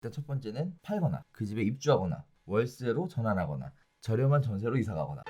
일단 첫 번째는 팔거나 그 집에 입주하거나 월세로 전환하거나 저렴한 전세로 이사가거나.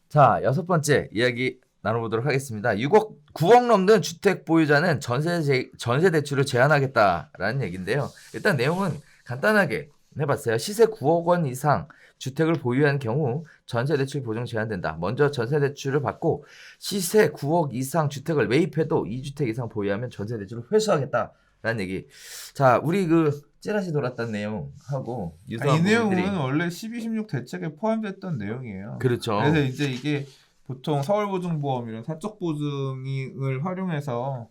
자, 여섯 번째 이야기 나눠보도록 하겠습니다. 9억 넘는 주택 보유자는 전세 대출을 제한하겠다라는 얘기인데요. 일단 내용은 간단하게 해봤어요. 시세 9억 원 이상 주택을 보유한 경우 전세 대출 보증 제한된다. 먼저 전세 대출을 받고 시세 9억 이상 주택을 매입해도 2주택 이상 보유하면 전세 대출을 회수하겠다라는 얘기. 자, 우리 찌라시 돌았던 내용하고 유사한 이 내용은 부분들이 원래 12, 16 대책에 포함됐던 내용이에요. 그렇죠. 그래서 이제 이게 보통 서울보증보험 이런 사적보증을 활용해서,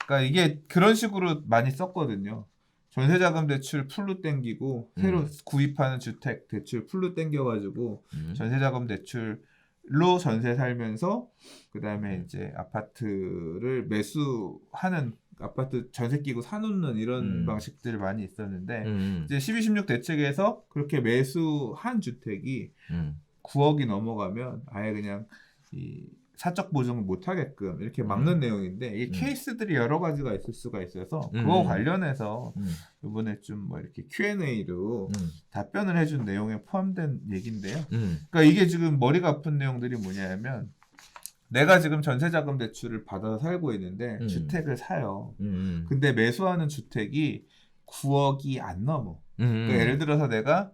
그러니까 이게 그런 식으로 많이 썼거든요. 전세자금 대출 풀로 땡기고 새로 구입하는 주택 대출 풀로 땡겨가지고 전세자금 대출로 전세 살면서 그 다음에 이제 아파트를 매수하는, 아파트 전세 끼고 사놓는 이런 방식들이 많이 있었는데 이제 12, 16 대책에서 그렇게 매수한 주택이 9억이 넘어가면 아예 그냥 이 사적 보증을 못 하게끔 이렇게 막는 내용인데, 이게 케이스들이 여러 가지가 있을 수가 있어서 그거 관련해서 이번에 좀 뭐 이렇게 Q&A로 답변을 해준 내용에 포함된 얘기인데요. 그러니까 이게 지금 머리가 아픈 내용들이 뭐냐면, 내가 지금 전세자금 대출을 받아서 살고 있는데 주택을 사요. 근데 매수하는 주택이 9억이 안 넘어. 그러니까 예를 들어서 내가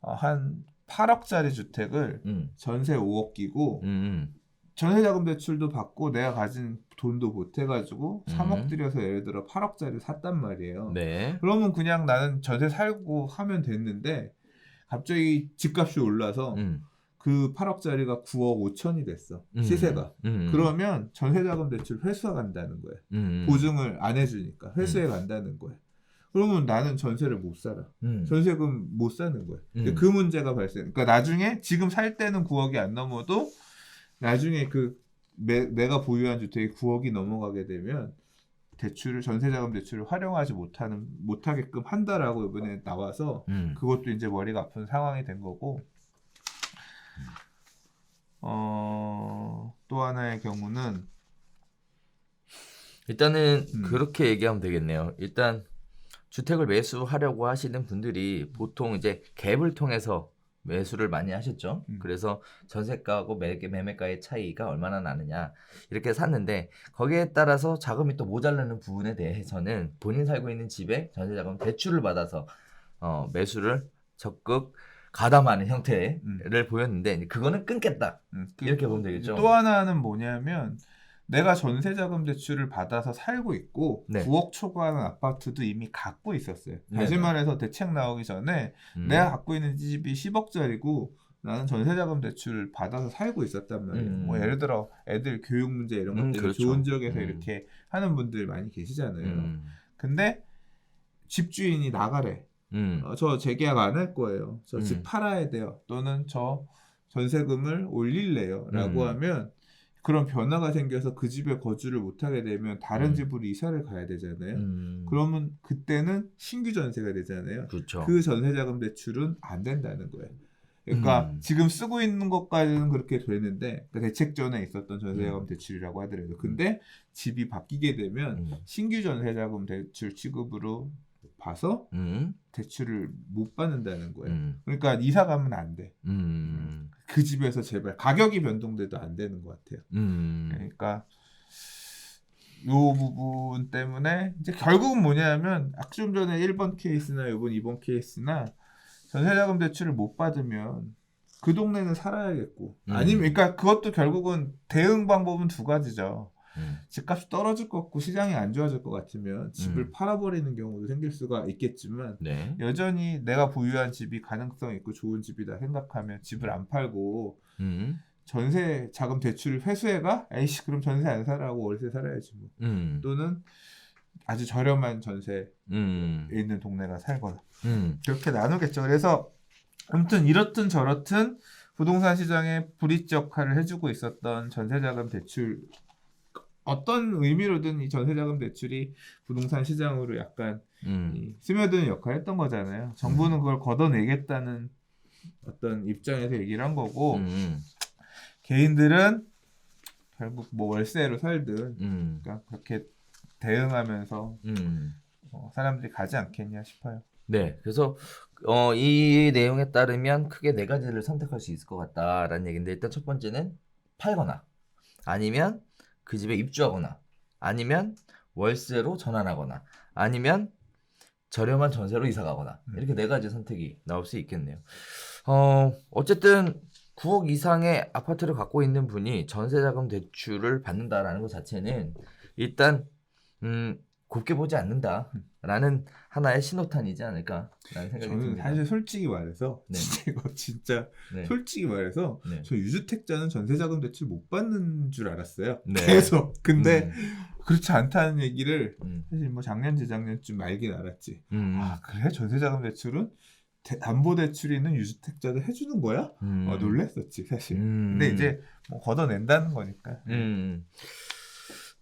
한 8억짜리 주택을 전세 5억 끼고 전세자금 대출도 받고 내가 가진 돈도 보태가지고 3억 들여서 예를 들어 8억짜리 샀단 말이에요. 네. 그러면 그냥 나는 전세 살고 하면 됐는데 갑자기 집값이 올라서 그 8억짜리가 9억 5천이 됐어. 시세가. 그러면 전세자금 대출 회수가 간다는 거야. 보증을 안 해주니까 회수해 간다는 거야. 그러면 나는 전세를 못 살아. 전세금 못 사는 거야. 그 문제가 발생. 그러니까 나중에 지금 살 때는 9억이 안 넘어도 나중에 내가 보유한 주택이 9억이 넘어가게 되면 전세자금 대출을 활용하지 못하게끔 한다라고 이번에 나와서 그것도 이제 머리가 아픈 상황이 된 거고. 또 하나의 경우는 일단은 그렇게 얘기하면 되겠네요. 일단 주택을 매수하려고 하시는 분들이 보통 이제 갭을 통해서 매수를 많이 하셨죠. 그래서 전세가하고 매매가의 차이가 얼마나 나느냐 이렇게 샀는데, 거기에 따라서 자금이 또 모자라는 부분에 대해서는 본인 살고 있는 집에 전세자금 대출을 받아서 매수를 적극 가담하는 형태를 보였는데, 그거는 끊겠다 이렇게 보면 되겠죠. 또 하나는 뭐냐면, 내가 전세자금 대출을 받아서 살고 있고 9억 초과하는 아파트도 이미 갖고 있었어요. 다시 말해서 대책 나오기 전에 내가 갖고 있는 집이 10억짜리고 나는 전세자금 대출을 받아서 살고 있었단 말이에요. 뭐 예를 들어 애들 교육 문제 이런 것들 그렇죠. 좋은 지역에서 이렇게 하는 분들 많이 계시잖아요. 근데 집주인이 나가래. 저 재계약 안 할 거예요. 저 집 팔아야 돼요. 또는 저 전세금을 올릴래요. 라고 하면 그런 변화가 생겨서 그 집에 거주를 못하게 되면 다른 집으로 이사를 가야 되잖아요. 그러면 그때는 신규 전세가 되잖아요. 그렇죠. 그 전세자금 대출은 안 된다는 거예요. 그러니까 지금 쓰고 있는 것까지는 그렇게 되는데, 그러니까 대책 전에 있었던 전세자금 대출이라고 하더라도, 근데 집이 바뀌게 되면 신규 전세자금 대출 취급으로 봐서 대출을 못 받는다는 거예요. 그러니까 이사 가면 안 돼. 그 집에서 제발 가격이 변동돼도 안 되는 것 같아요. 그러니까 이 부분 때문에 이제 결국은 뭐냐면, 좀 전에 1번 케이스나 이번 2번 케이스나 전세자금 대출을 못 받으면 그 동네는 살아야겠고, 아니면 그러니까 그것도 결국은 대응 방법은 두 가지죠. 집값이 떨어질 것 같고 시장이 안 좋아질 것 같으면 집을 팔아버리는 경우도 생길 수가 있겠지만, 여전히 내가 보유한 집이 가능성 있고 좋은 집이다 생각하면 집을 안 팔고 전세 자금 대출 회수해가, 에이씨 그럼 전세 안 살아고 월세 살아야지 뭐. 또는 아주 저렴한 전세에 있는 동네가 살거나 그렇게 나누겠죠. 그래서 아무튼 이렇든 저렇든 부동산 시장에 브릿지 역할을 해주고 있었던 전세자금 대출, 어떤 의미로든 이 전세자금 대출이 부동산 시장으로 약간 스며드는 역할을 했던 거잖아요. 정부는 그걸 걷어내겠다는 어떤 입장에서 얘기를 한 거고, 개인들은 결국 뭐 월세로 살든 그러니까 그렇게 대응하면서 사람들이 가지 않겠냐 싶어요. 네, 그래서 이 내용에 따르면 크게 네 가지를 선택할 수 있을 것 같다라는 얘기인데 일단 첫 번째는 팔거나 아니면 그 집에 입주하거나 아니면 월세로 전환하거나 아니면 저렴한 전세로 이사 가거나 이렇게 네 가지 선택이 나올 수 있겠네요. 어쨌든 9억 이상의 아파트를 갖고 있는 분이 전세자금 대출을 받는다라는 것 자체는 일단 곱게 보지 않는다라는 하나의 신호탄이지 않을까라는 생각이 저는 듭니다. 사실 솔직히 말해서 네. 진짜 네. 솔직히 말해서 네. 저 유주택자는 전세자금 대출 못 받는 줄 알았어요. 네. 계속. 근데 그렇지 않다는 얘기를 음. 사실 뭐 작년 재작년쯤 알긴 알았지. 음. 아 그래 전세자금 대출은 담보대출이 있는 유주택자도 해주는 거야? 놀랬었지 사실. 근데 이제 뭐 걷어낸다는 거니까.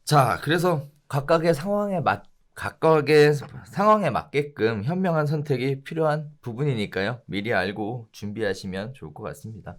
자, 그래서 각각의 상황에 맞게끔 현명한 선택이 필요한 부분이니까요. 미리 알고 준비하시면 좋을 것 같습니다.